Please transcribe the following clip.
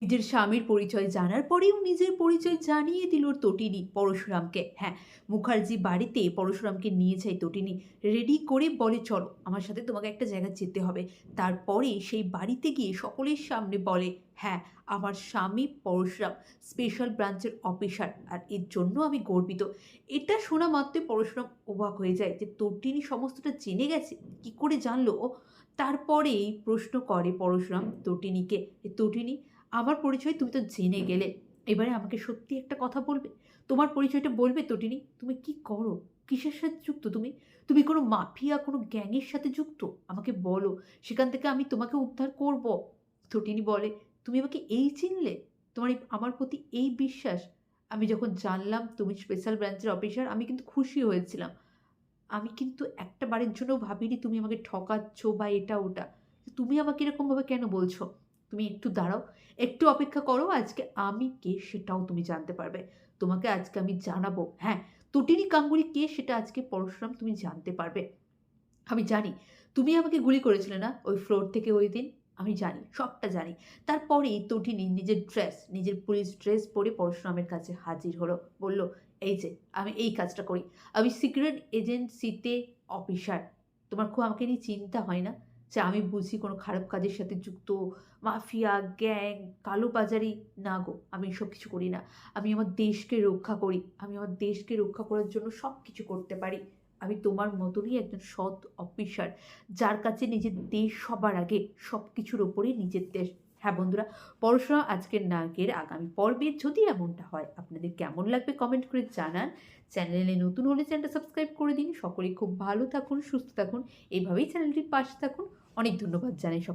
নিজের স্বামীর পরিচয় জানার পরেও নিজের পরিচয় জানিয়ে দিল তটিনী পরশুরামকে। হ্যাঁ, মুখার্জি বাড়িতে পরশুরামকে নিয়ে যায় তটিনী। রেডি করে বলে, চলো আমার সাথে তোমাকে একটা জায়গায় যেতে হবে। তারপরে সেই বাড়িতে গিয়ে সকলের সামনে বলে, হ্যাঁ, আমার স্বামী পরশুরাম স্পেশাল ব্রাঞ্চের অফিসার, আর এর জন্য আমি গর্বিত। এটা শোনা মাত্রই পরশুরাম অবাক হয়ে যায় যে তটিনী সমস্তটা জেনে গেছে, কি করে জানলো ও? তারপরেই প্রশ্ন করে পরশুরাম তটিনীকে, তটিনী, আমার পরিচয় তুমি তো জেনে গেলে, এবারে আমাকে সত্যি একটা কথা বলবে? তোমার পরিচয়টা বলবে তটিনী? তুমি কি করো? কিসের সাথে যুক্ত তুমি? তুমি কোনো মাফিয়া, কোনো গ্যাংয়ের সাথে যুক্ত? আমাকে বলো, সেখান থেকে আমি তোমাকে উদ্ধার করব। তটিনী বলে, তুমি আমাকে এই চিনলে? তোমার আমার প্রতি এই বিশ্বাস? আমি যখন জানলাম তুমি স্পেশাল ব্রাঞ্চের অফিসার, আমি কিন্তু খুশি হয়েছিলাম। আমি কিন্তু একটা বারের জন্যও ভাবিনি তুমি আমাকে ঠকাচ্ছ বা এটা ওটা। তুমি আমাকে এরকমভাবে কেন বলছো? তুমি একটু দাঁড়াও, একটু অপেক্ষা করো, আজকে আমি কে সেটাও তুমি জানতে পারবে। তোমাকে আজকে আমি জানাবো, হ্যাঁ, তটিনী গাঙ্গুলি কে সেটা আজকে পরশুরাম তুমি জানতে পারবে। আমি জানি তুমি আমাকে গুলি করেছিলে না ওই ফ্লোর থেকে ওই দিন? আমি জানি, সবটা জানি। তারপরেই তটিনী নিজের ড্রেস, নিজের পুলিশ ড্রেস পরে পরশুরামের কাছে হাজির হলো। বলল, এই যে আমি এই কাজটা করি, আমি সিক্রেট এজেন্সিতে অফিসার। তোমার খুব আমাকে নিয়ে চিন্তা হয় না যে আমি বুঝি কোনো খারাপ কাজের সাথে যুক্ত, মাফিয়া, গ্যাং, কালোবাজারি? না গো, আমি এসব কিছু করি না। আমি আমার দেশকে রক্ষা করি। আমি আমার দেশকে রক্ষা করার জন্য সব কিছু করতে পারি। আমি তোমার মতনই একজন সৎ অফিসার, যার কাছে নিজের দেশ সবার আগে, সব কিছুর ওপরেই নিজের দেশ। হ্যাঁ বন্ধুরা, পড়াশোনা আজকের নায়কের আগামী পর্বে যদি এমনটা হয়, আপনাদের কেমন লাগবে কমেন্ট করে জানান। চ্যানেলে নতুন হলে চ্যানেলটা সাবস্ক্রাইব করে দিন। সকলেই খুব ভালো থাকুন, সুস্থ থাকুন, এইভাবেই চ্যানেলটির পাশে থাকুন। অনেক ধন্যবাদ জানাই সকল।